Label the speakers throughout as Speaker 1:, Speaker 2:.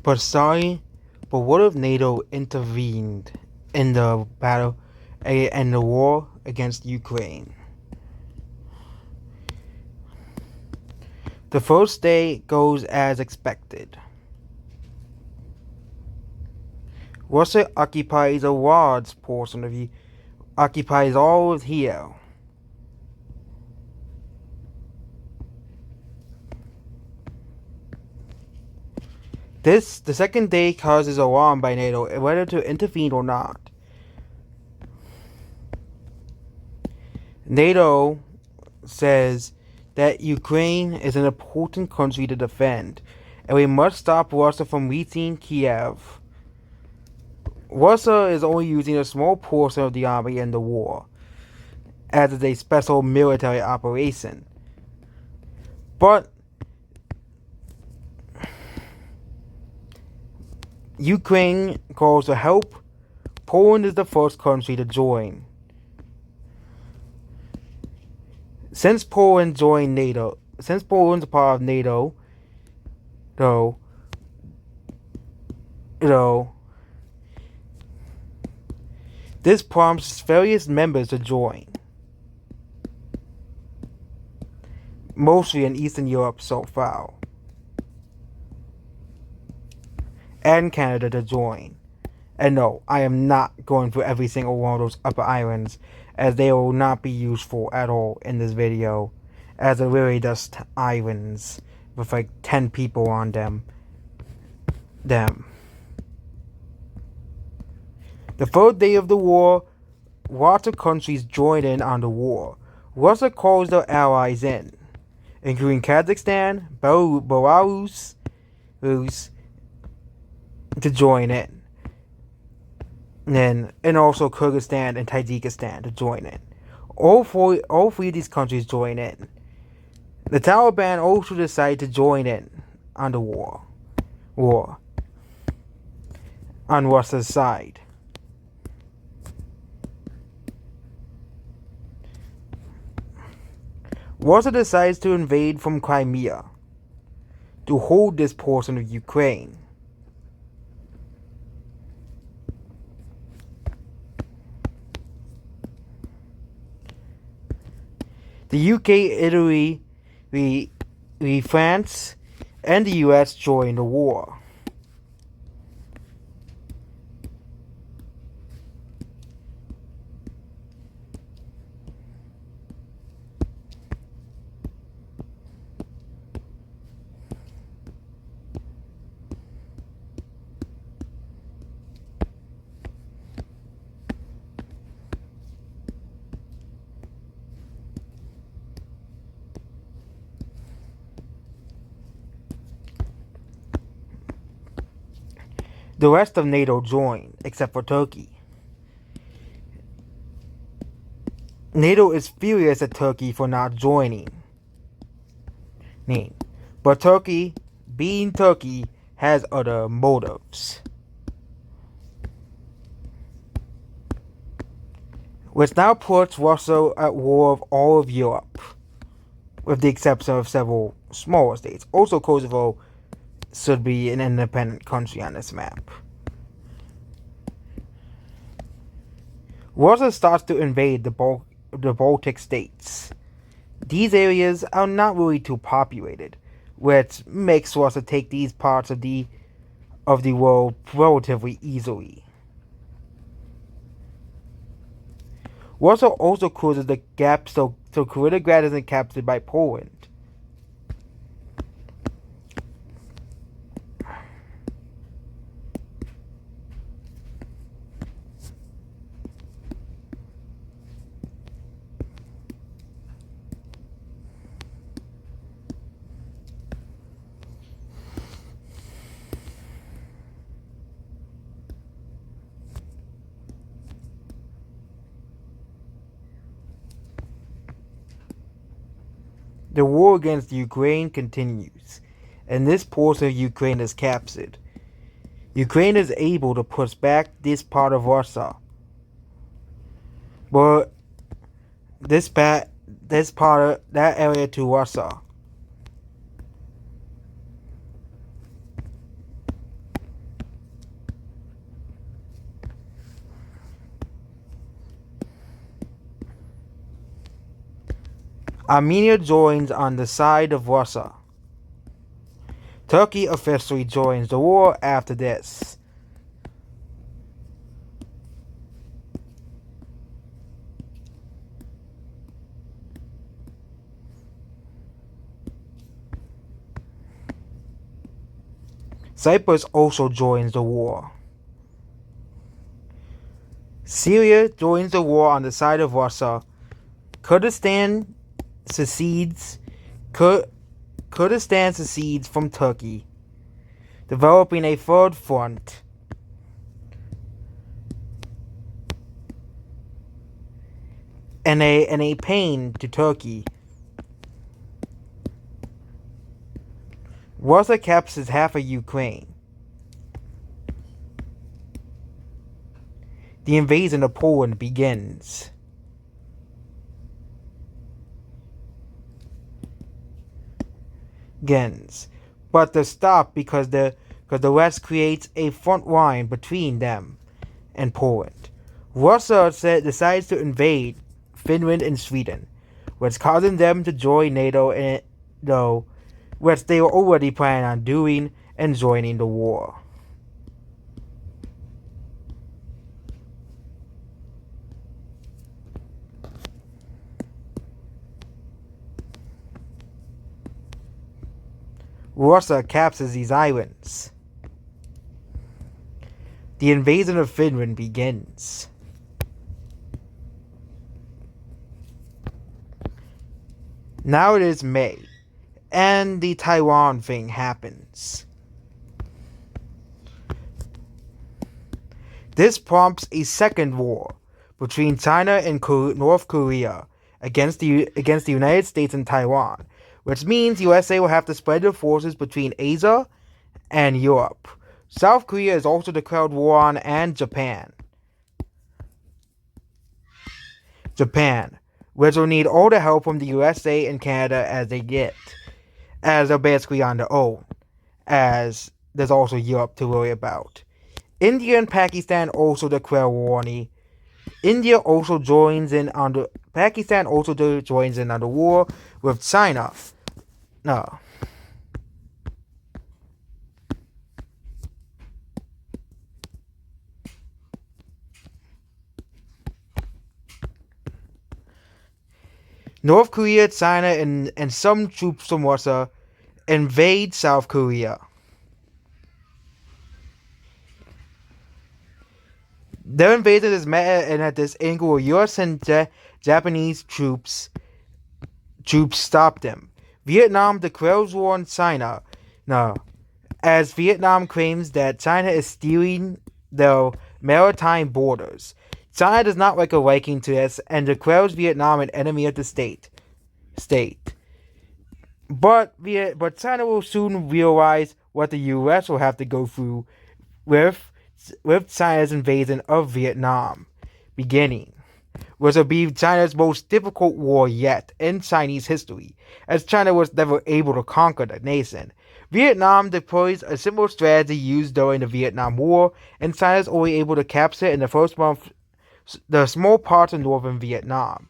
Speaker 1: But what if NATO intervened in the battle and the war against Ukraine? The first day goes as expected. Russia occupies a large portion of occupies all of here. The second day causes alarm by NATO whether to intervene or not. NATO says that Ukraine is an important country to defend, and we must stop Russia from reaching Kiev. Russia is only using a small portion of the army in the war, as it's a special military operation. But Ukraine calls for help. Poland is the first country to join. Since Poland's part of NATO, this prompts various members to join, mostly in Eastern Europe so far, and Canada to join. And no, I am not going through every single one of those upper islands, as they will not be useful at all in this video, as they're really just islands with like 10 people on them. The third day of the war, lots of countries joined in on the war. Russia calls their allies in, including Kazakhstan, Belarus, to join in. And also Kyrgyzstan and Tajikistan to join in. All three of these countries join in. The Taliban also decided to join in on the war on Russia's side. Russia decides to invade from Crimea to hold this portion of Ukraine. The UK, Italy, France, and the US joined the war. The rest of NATO joined, except for Turkey. NATO is furious at Turkey for not joining. But Turkey, being Turkey, has other motives, which now puts Russia at war with all of Europe, with the exception of several smaller states. Also, Kosovo should be an independent country on this map. Russia starts to invade the Baltic states. These areas are not really too populated, which makes Russia take these parts of the world relatively easily. Russia also closes the gap so Kaliningrad isn't captured by Poland. The war against Ukraine continues, and this portion of Ukraine is captured. Ukraine is able to push back this part of Russia, but this part of that area to Russia. Armenia joins on the side of Russia. Turkey officially joins the war after this. Cyprus also joins the war. Syria joins the war on the side of Russia. Kurdistan secedes from Turkey, developing a third front. And a pain to Turkey. Russia captures half of Ukraine. The invasion of Poland begins. But they stop because the West creates a front line between them and Poland. Russia decides to invade Finland and Sweden, which causing them to join NATO, which they were already planning on doing and joining the war. Russia captures these islands. The invasion of Finland begins. Now it is May, and the Taiwan thing happens. This prompts a second war between China and North Korea against the United States and Taiwan, which means USA will have to spread their forces between Asia and Europe. South Korea is also declared war on, and Japan, which will need all the help from the USA and Canada as they're basically on their own, as there's also Europe to worry about. India and Pakistan also declare war on Pakistan also joins in on the war with China. No. North Korea, China, and some troops from Russia invade South Korea. Their invasion is met at this angle where US and Japanese troops stop them. Vietnam declares war on China. As Vietnam claims that China is stealing their maritime borders. China does not like a liking to this and declares Vietnam an enemy of the state. But China will soon realize what the US will have to go through with China's invasion of Vietnam beginning, which will be China's most difficult war yet in Chinese history, as China was never able to conquer the nation. Vietnam deploys a similar strategy used during the Vietnam War, and China is only able to capture in the first month the small parts of northern Vietnam.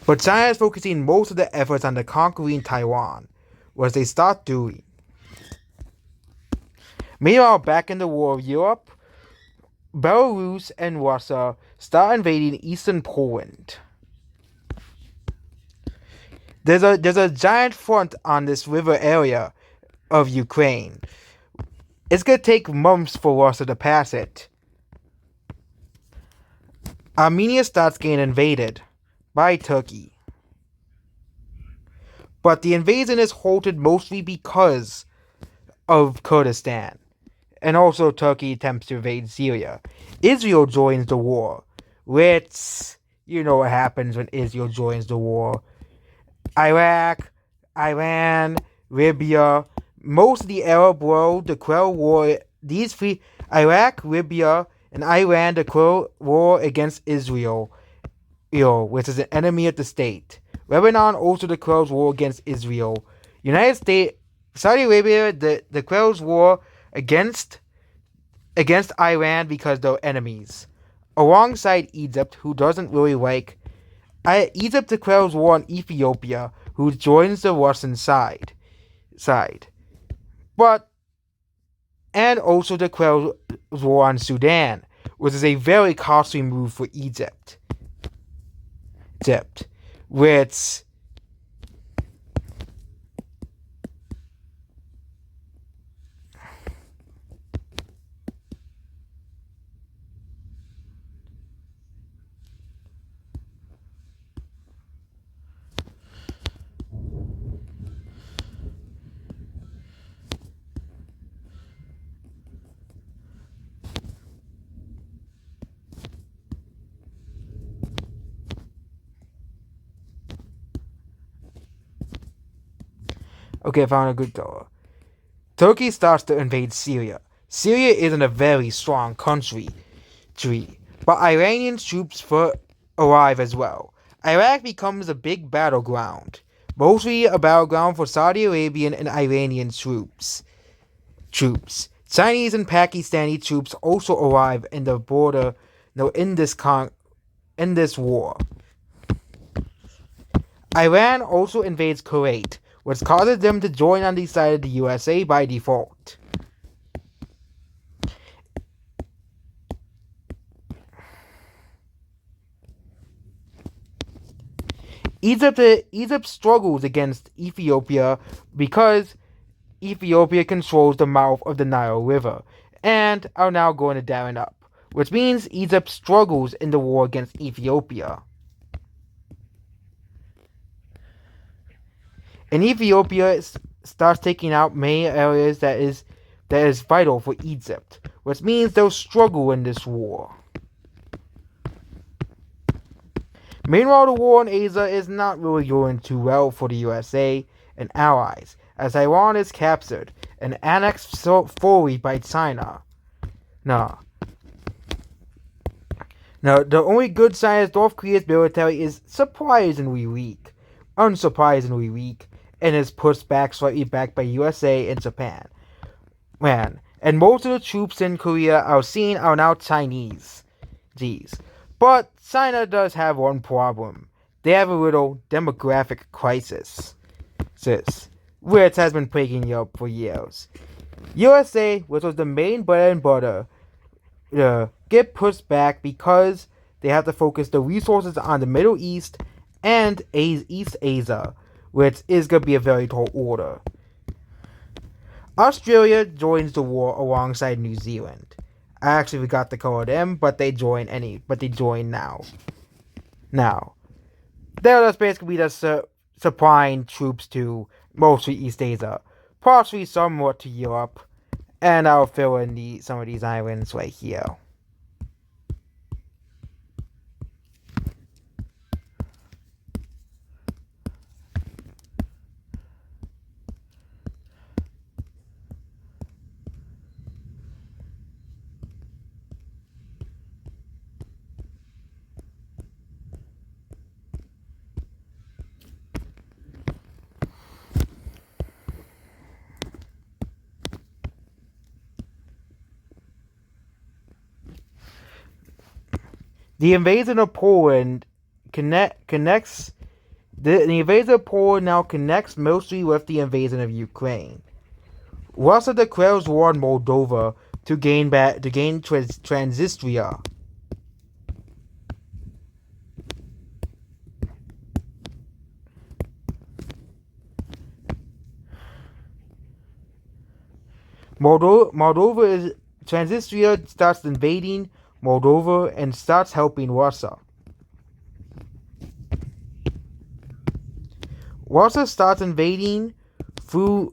Speaker 1: But China is focusing most of the efforts on the conquering Taiwan, which they start doing. Meanwhile, back in the War of Europe, Belarus and Russia start invading eastern Poland. There's a giant front on this river area of Ukraine. It's gonna take months for Russia to pass it. Armenia starts getting invaded by Turkey. But the invasion is halted mostly because of Kurdistan. And also Turkey attempts to invade Syria. Israel joins the war, which, you know what happens when Israel joins the war. Iraq, Iran, Libya, most of the Arab world declare war. These three, Iraq, Libya, and Iran declare war against Israel, which is an enemy of the state. Lebanon also declares war against Israel. United States, Saudi Arabia declares war against Iran because they're enemies. Alongside Egypt, who doesn't really like Egypt declares war on Ethiopia, who joins the Russian side. But and also declares war on Sudan, which is a very costly move for Egypt. Which okay, I found a good dollar. Turkey starts to invade Syria. Syria isn't a very strong country, but Iranian troops arrive as well. Iraq becomes a big battleground, mostly a battleground for Saudi Arabian and Iranian troops. Chinese and Pakistani troops also arrive in the border, in this war. Iran also invades Kuwait, which causes them to join on the side of the USA by default. Egypt struggles against Ethiopia because Ethiopia controls the mouth of the Nile River and are now going to dam it up, which means Egypt struggles in the war against Ethiopia. And Ethiopia starts taking out many areas that is vital for Egypt, which means they'll struggle in this war. Meanwhile, the war in Asia is not really going too well for the USA and allies, as Taiwan is captured and annexed fully by China. Now, the only good sign is North Korea's military is unsurprisingly weak, and is pushed back slightly by USA and Japan. And most of the troops in Korea are now Chinese. But China does have one problem. They have a little demographic crisis, which has been plaguing Europe for years. USA, which was the main bread and butter, get pushed back because they have to focus the resources on the Middle East and East Asia, which is going to be a very tall order. Australia joins the war alongside New Zealand. I actually forgot to call them, but they join now. They're just basically just supplying troops to mostly East Asia, possibly somewhat to Europe, and I'll fill in some of these islands right here. The invasion of Poland connects. The invasion of Poland now connects mostly with the invasion of Ukraine. Russia declares war on Moldova to gain Transnistria. Transnistria starts invading Moldova and starts helping Russia. Russia starts invading through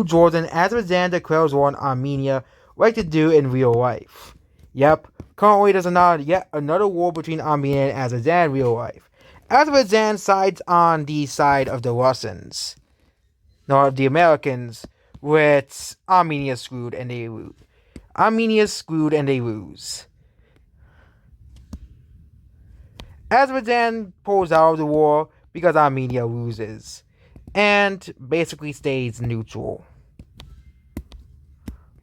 Speaker 1: Jordan. Azerbaijan declares war on Armenia, like to do in real life. Yep, currently there's yet another war between Armenia and Azerbaijan in real life. Azerbaijan sides on the side of the Russians, not the Americans, with Armenia screwed and they lose. Azerbaijan pulls out of the war because Armenia loses. and basically stays neutral.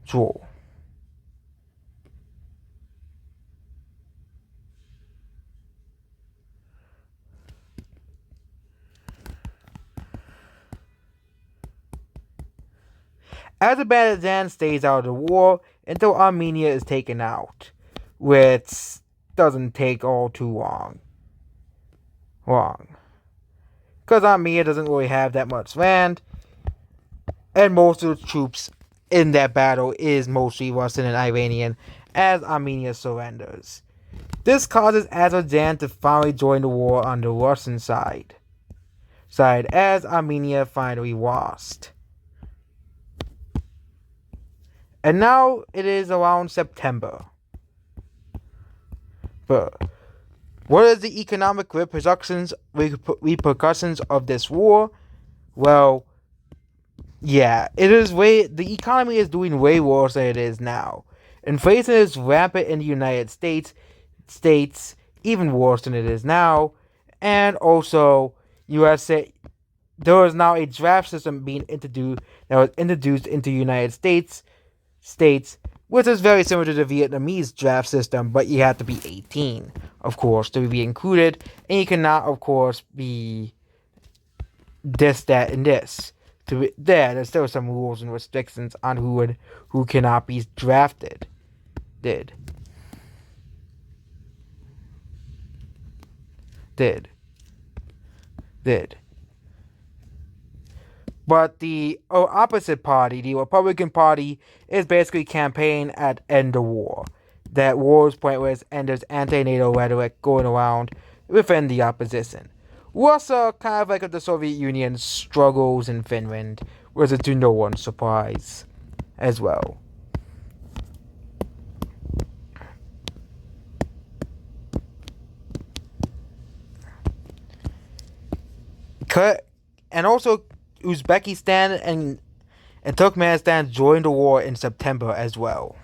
Speaker 1: Neutral. Azerbaijan stays out of the war until Armenia is taken out, which doesn't take all too long. Because Armenia doesn't really have that much land, and most of the troops in that battle is mostly Russian and Iranian as Armenia surrenders. This causes Azerbaijan to finally join the war on the Russian side as Armenia finally lost. And now it is around September. But what is the economic repercussions of this war? Well, yeah, the economy is doing way worse than it is now. Inflation is rampant in the United States, even worse than it is now. And also, USA, there is now a draft system being introduced into the United States, which is very similar to the Vietnamese draft system, but you have to be 18, of course, to be included, and you cannot, of course, be this, that, and this. There's still some rules and restrictions on who cannot be drafted. Did. But the opposite party, the Republican Party, is basically campaigning at end the war. That war is pointless, and there's anti-NATO rhetoric going around within the opposition. Russia, kind of like the Soviet Union, struggles in Finland, was to no one's surprise as well. And also, Uzbekistan and Turkmenistan joined the war in September as well.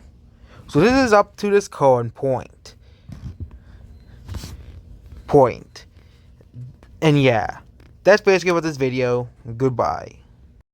Speaker 1: So this is up to this current point. And yeah, that's basically what this video. Goodbye.